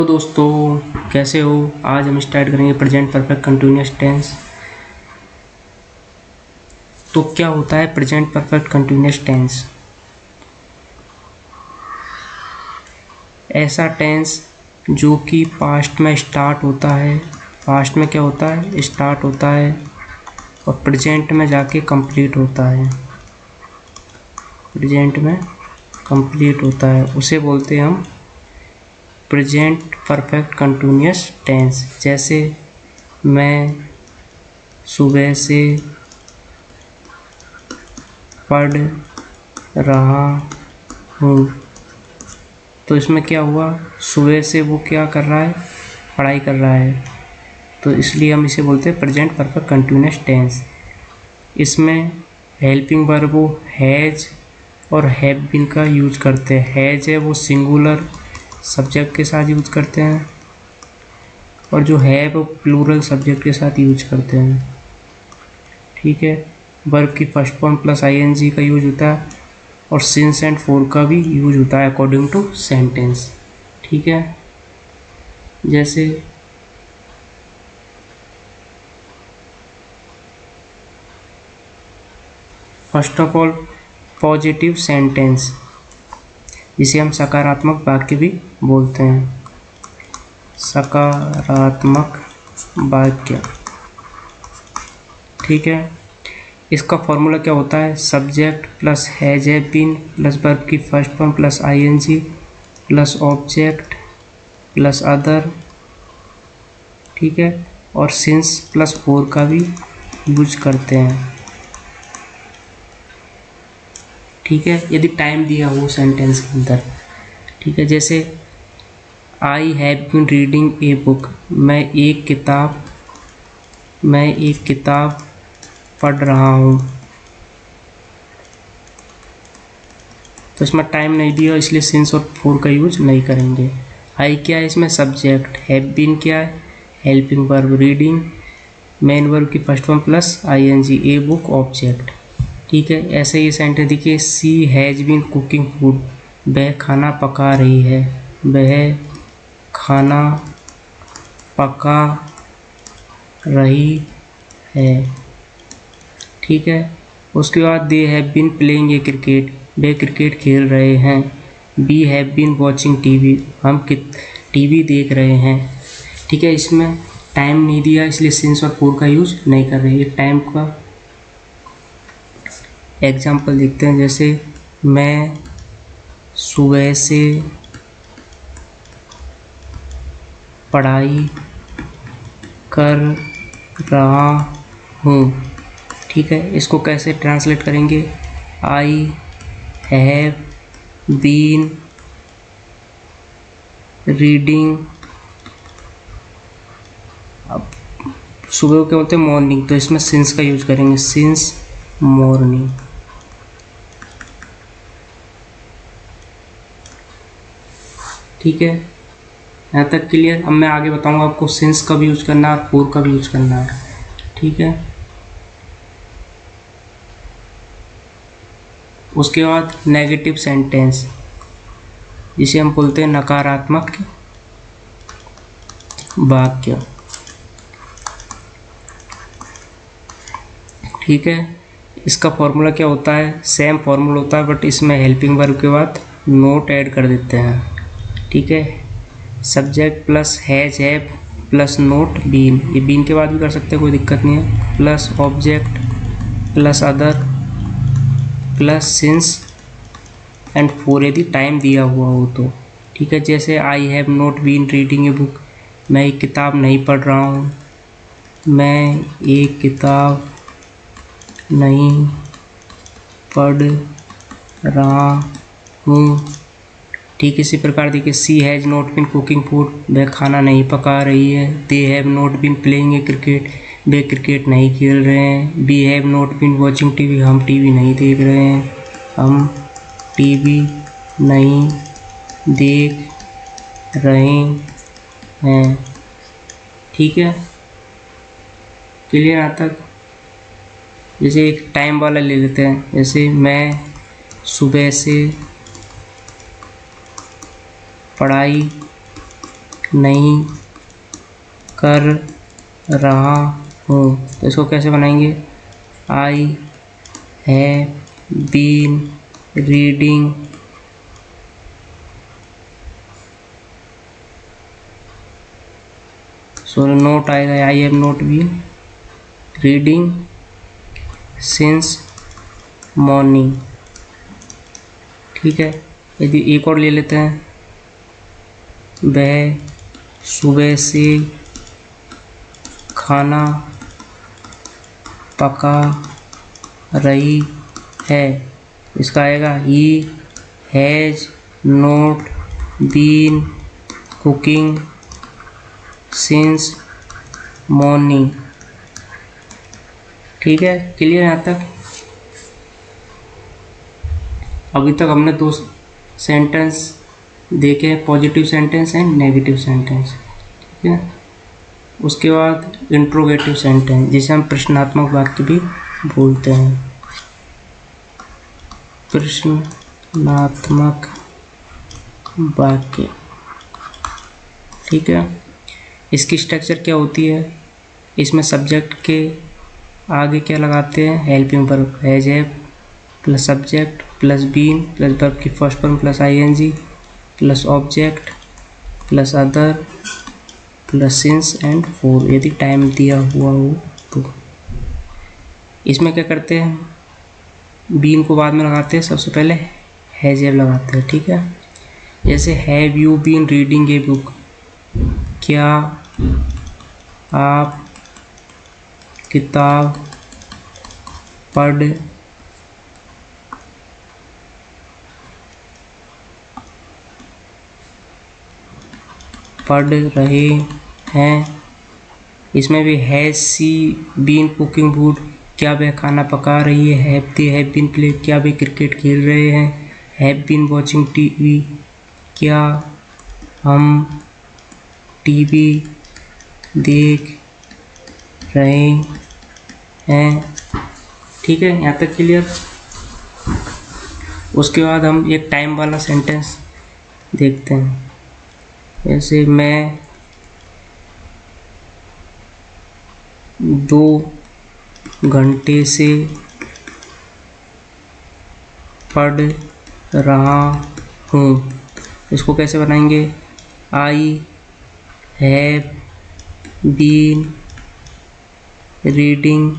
तो दोस्तों कैसे हो। आज हम स्टार्ट करेंगे प्रेजेंट परफेक्ट कंटिन्यूअस टेंस। तो क्या होता है प्रेजेंट परफेक्ट कंटिन्यूअस टेंस? ऐसा टेंस जो कि पास्ट में स्टार्ट होता है। पास्ट में क्या होता है? स्टार्ट होता है और प्रेजेंट में जाके कंप्लीट होता है। प्रेजेंट में कंप्लीट होता है, उसे बोलते हैं हम प्रेजेंट परफेक्ट कंटिन्यूअस टेंस। जैसे मैं सुबह से पढ़ रहा हूँ। तो इसमें क्या हुआ? सुबह से वो क्या कर रहा है? पढ़ाई कर रहा है। तो इसलिए हम इसे बोलते हैं प्रेजेंट परफेक्ट कंटिन्यूअस टेंस। इसमें हेल्पिंग वर्ब वो हैज़ और हैव बीन का यूज करते हैं। हैज़ है वो सिंगुलर सब्जेक्ट के साथ यूज करते हैं और जो हैव वो प्लूरल सब्जेक्ट के साथ यूज करते हैं। ठीक है। वर्ब की फर्स्ट फॉर्म प्लस आईएनजी का यूज होता है और सिंस एंड फॉर का भी यूज होता है अकॉर्डिंग टू सेंटेंस। ठीक है। जैसे first of all positive sentence, जिसे हम सकारात्मक वाक्य भी बोलते हैं। सकारात्मक वाक्य। ठीक है। इसका फॉर्मूला क्या होता है? Subject plus has have been plus verb की first form plus ING plus object plus other. ठीक है। और सिंस प्लस फॉर का भी यूज करते हैं। ठीक है। यदि टाइम दिया हो सेंटेंस के अंदर। ठीक है। जैसे I have been reading a book, मैं एक किताब पढ़ रहा हूँ। तो इसमें टाइम नहीं दिया इसलिए सिंस और फॉर का यूज नहीं करेंगे। आई क्या है इसमें? सब्जेक्ट। हैव बीन क्या है? Helping verb. Reading main verb की first form plus ING. A book object. ठीक है। ऐसे ही सेंटेंस देखिए, she has been cooking food, वह खाना पका रही है। वह खाना पका रही है। ठीक है। उसके बाद they have been playing a cricket, वे क्रिकेट खेल रहे हैं। We have been watching TV, हम टीवी देख रहे हैं। ठीक है। इसमें टाइम नहीं दिया इसलिए सिंस और फॉर का यूज नहीं कर रहे। ये टाइम का एग्जाम्पल देखते हैं। जैसे मैं सुबह से पढ़ाई कर रहा हूँ। ठीक है। इसको कैसे ट्रांसलेट करेंगे? I have been reading. अब सुबह को क्या बोलते हैं? मॉर्निंग। तो इसमें सिंस का यूज करेंगे, सिंस मॉर्निंग। ठीक है। यहाँ तक क्लियर? अब मैं आगे बताऊंगा आपको सिंस का भी यूज करना है और फॉर का भी यूज करना है। ठीक है। उसके बाद नेगेटिव सेंटेंस, जिसे हम बोलते हैं नकारात्मक वाक्य। ठीक है। इसका फॉर्मूला क्या होता है? सेम फॉर्मूला होता है बट इसमें हेल्पिंग वर्ब के बाद नोट ऐड कर देते हैं। ठीक है। Subject plus has have plus not been, ये बीन के बाद भी कर सकते हैं, कोई दिक्कत नहीं है। Plus object plus other plus since and for यदि टाइम दिया हुआ हो तो। ठीक है। जैसे I have not been reading a book, मैं एक किताब नहीं पढ़ रहा हूँ। मैं एक किताब नहीं पढ़ रहा हूँ। ठीक इसी प्रकार देखिए, she has not been cooking food, वह खाना नहीं पका रही है। They have not been playing a cricket, वे क्रिकेट नहीं खेल रहे हैं। We have not been watching TV, हम टीवी नहीं देख रहे हैं। हम टीवी नहीं देख रहे हैं। ठीक है। क्लियर यहाँ तक? जैसे एक टाइम वाला ले लेते हैं। जैसे मैं सुबह से पढ़ाई नहीं कर रहा हूँ। तो इसको कैसे बनाएंगे? I have been reading not आएगा, I have not been reading since morning. ठीक है, यदि एक और ले लेते हैं, वह सुबह से खाना पका रही है। इसका आएगा ही has not been cooking since morning. ठीक है, क्लियर यहाँ तक? अभी तक हमने दो सेंटेंस देखे, positive sentence and negative sentence. ठीक है, उसके बाद इंट्रोगेटिव सेंटेंस, जिसे हम प्रश्नात्मक वाक्य भी बोलते हैं। प्रश्नात्मक वाक्य, ठीक है, इसकी स्ट्रक्चर क्या होती है? इसमें सब्जेक्ट के आगे क्या लगाते हैं? Helping verb, has have plus subject plus been plus verb की first form plus ING plus object plus other plus since and for, यदि टाइम दिया हुआ हो तो। इसमें क्या करते हैं? बीन को बाद में लगाते हैं, सबसे पहले हैज हैव लगाते हैं। ठीक है, जैसे have you been reading a book, क्या आप किताब पढ़ रहे हैं। इसमें भी has she been cooking food, क्या वह खाना पका रही है। Have they have been play, क्या वे क्रिकेट खेल रहे हैं। हैव बीन वॉचिंग टीवी, क्या हम टीवी देख रहे हैं। ठीक है, यहाँ तक क्लियर? उसके बाद हम एक टाइम वाला सेंटेंस देखते हैं। जैसे मैं 2 घंटे से पढ़ रहा हूँ। इसको कैसे बनाएंगे? I have been reading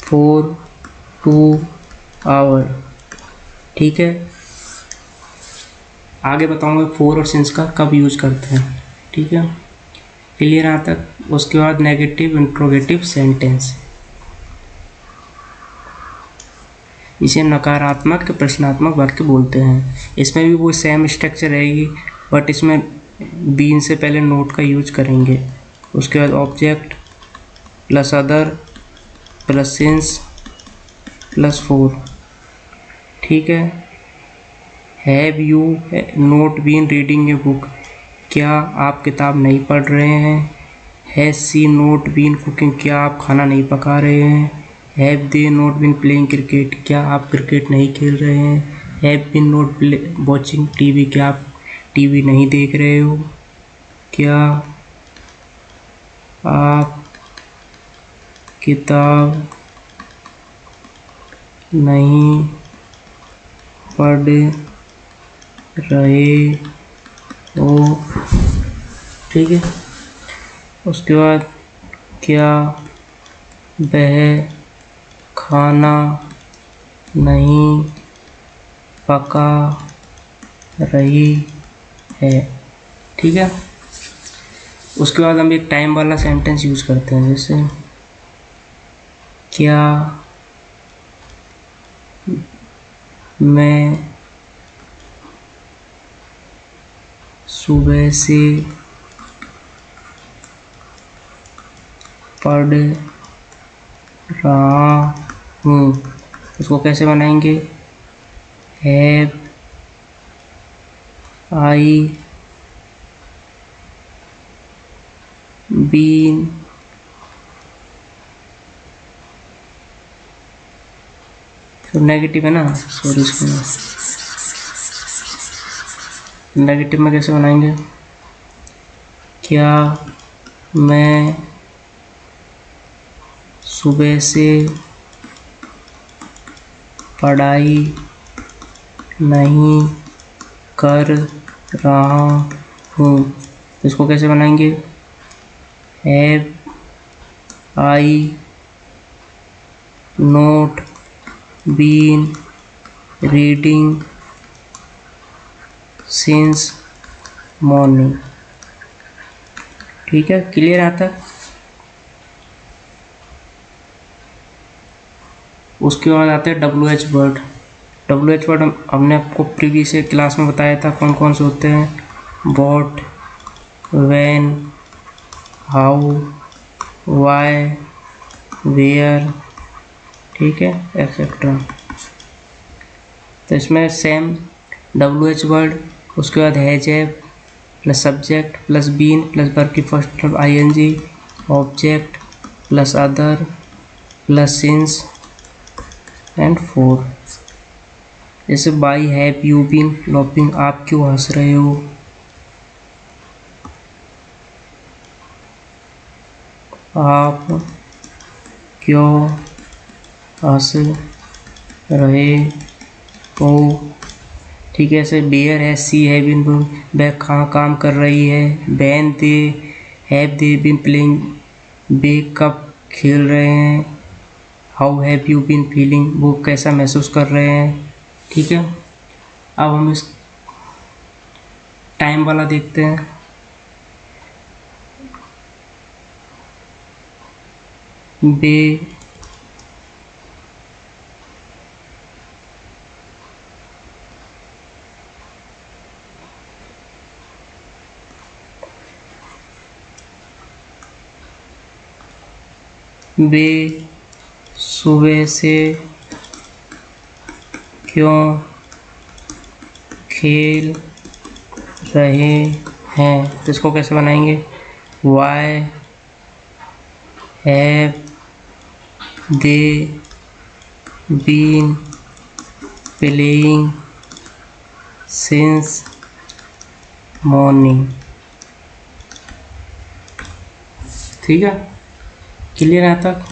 for 2 hour. ठीक है, आगे बताऊंगा फोर और सिंस का कब यूज करते हैं। ठीक है, क्लियर यहाँ तक? उसके बाद नेगेटिव इंट्रोगेटिव सेंटेंस, इसे नकारात्मक प्रश्नात्मक वाक्य बोलते हैं। इसमें भी वो सेम स्ट्रक्चर रहेगी, बट इसमें बीन से पहले नोट का यूज करेंगे। उसके बाद object plus other plus since plus for. ठीक है, have you not been reading a book, क्या आप किताब नहीं पढ़ रहे हैं। Has she not been cooking, क्या आप खाना नहीं पका रहे हैं। Have they not been playing cricket, क्या आप क्रिकेट नहीं खेल रहे हैं। Have been not watching TV, क्या आप टीवी नहीं देख रहे हो। क्या आप किताब नहीं पढ़ रहे हो। ठीक है, उसके बाद क्या वह खाना नहीं पका रही है। ठीक है, उसके बाद हम एक टाइम वाला सेंटेंस यूज करते हैं। जैसे क्या मैं सुबह से पढ़ रहा हूँ। उसको कैसे बनाएंगे? हैव आई बीन तो नेगेटिव है ना, सॉरी, इसको नेगेटिव में कैसे बनाएंगे? क्या मैं सुबह से पढ़ाई नहीं कर रहा हूँ। इसको कैसे बनाएंगे? Have I not been reading since morning. ठीक है, क्लियर आता है। उसके बाद आते हैं WH वर्ड। WH वर्ड हमने आपको प्रीवियस क्लास में बताया था कौन कौन से होते हैं। What, when, how, why, where, ठीक है, एक्सेट्रा। तो इसमें सेम WH वर्ड, उसके बाद has have plus subject plus been plus verb की first ING, object plus other plus since and for. जैसे why have you been laughing, आप क्यों हंस रहे हो। आप क्यों हंस रहे हो। ठीक है, ऐसे बेयर है, सी है बिन वह कहाँ काम कर रही है। When they have they been playing, वे कब खेल रहे हैं। How have you been feeling, वो कैसा महसूस कर रहे हैं। ठीक है, अब हम इस टाइम वाला देखते हैं। वे सुबह से क्यों खेल रहे हैं। तो इसको कैसे बनाएंगे? Why have they been playing since morning. ठीक है, क्लियर है तक।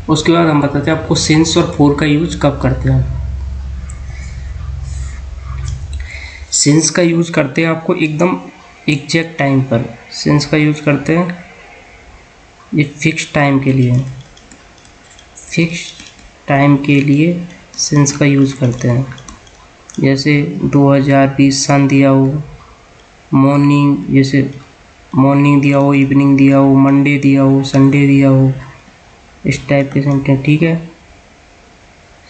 उसके बाद हम बताते हैं आपको सिंस और फोर का यूज कब करते हैं। सिंस का यूज करते हैं आपको एकदम एग्जैक्ट टाइम पर। सिंस का यूज करते हैं ये फिक्स टाइम के लिए, फिक्स टाइम के लिए सिंस का यूज करते हैं। जैसे 2020 सन दिया हो, मॉर्निंग जैसे मॉर्निंग दिया हो, इवनिंग दिया हो, मंडे दिया हो, संडे दिया हो, इस टाइप के सेंटेंस। ठीक है,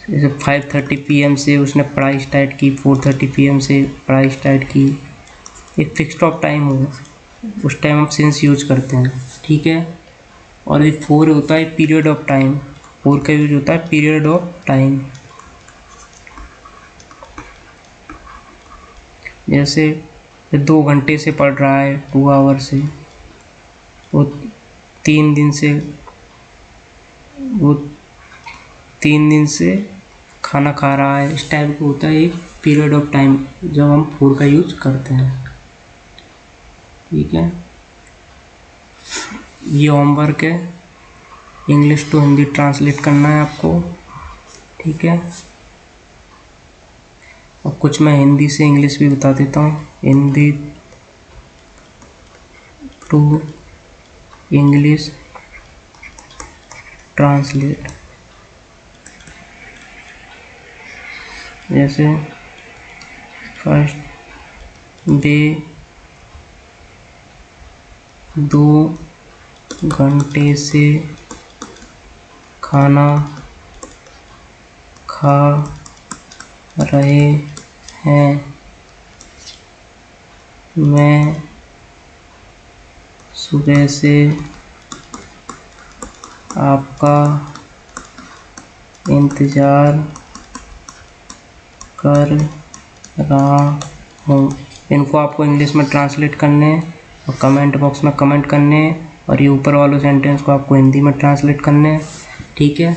जैसे 5:30 PM से उसने पढ़ाई स्टार्ट की, 4:30 PM से पढ़ाई स्टार्ट की। एक फिक्स्ड ऑफ टाइम हो, उस टाइम हम सिंस यूज करते हैं। ठीक है, और एक फोर होता है पीरियड ऑफ टाइम। फोर का यूज होता है पीरियड ऑफ टाइम। जैसे 2 घंटे से पढ़ रहा है, 2 आवर से, वो 3 दिन से खाना खा रहा है। इस टाइप का होता है एक पीरियड ऑफ टाइम जब हम फोर का यूज करते हैं। ठीक है, ये होमवर्क है, इंग्लिश टू हिंदी ट्रांसलेट करना है आपको। ठीक है, और कुछ मैं हिंदी से इंग्लिश भी बता देता हूँ। Hindi to English translate. जैसे फर्स्ट वे 2 घंटे से खाना खा रहे हैं। मैं सुबह से आपका इंतज़ार कर रहा हूँ। इनको आपको इंग्लिश में ट्रांसलेट करने और कमेंट बॉक्स में कमेंट करने, और ये ऊपर वाले सेंटेंस को आपको हिंदी में ट्रांसलेट करने। ठीक है।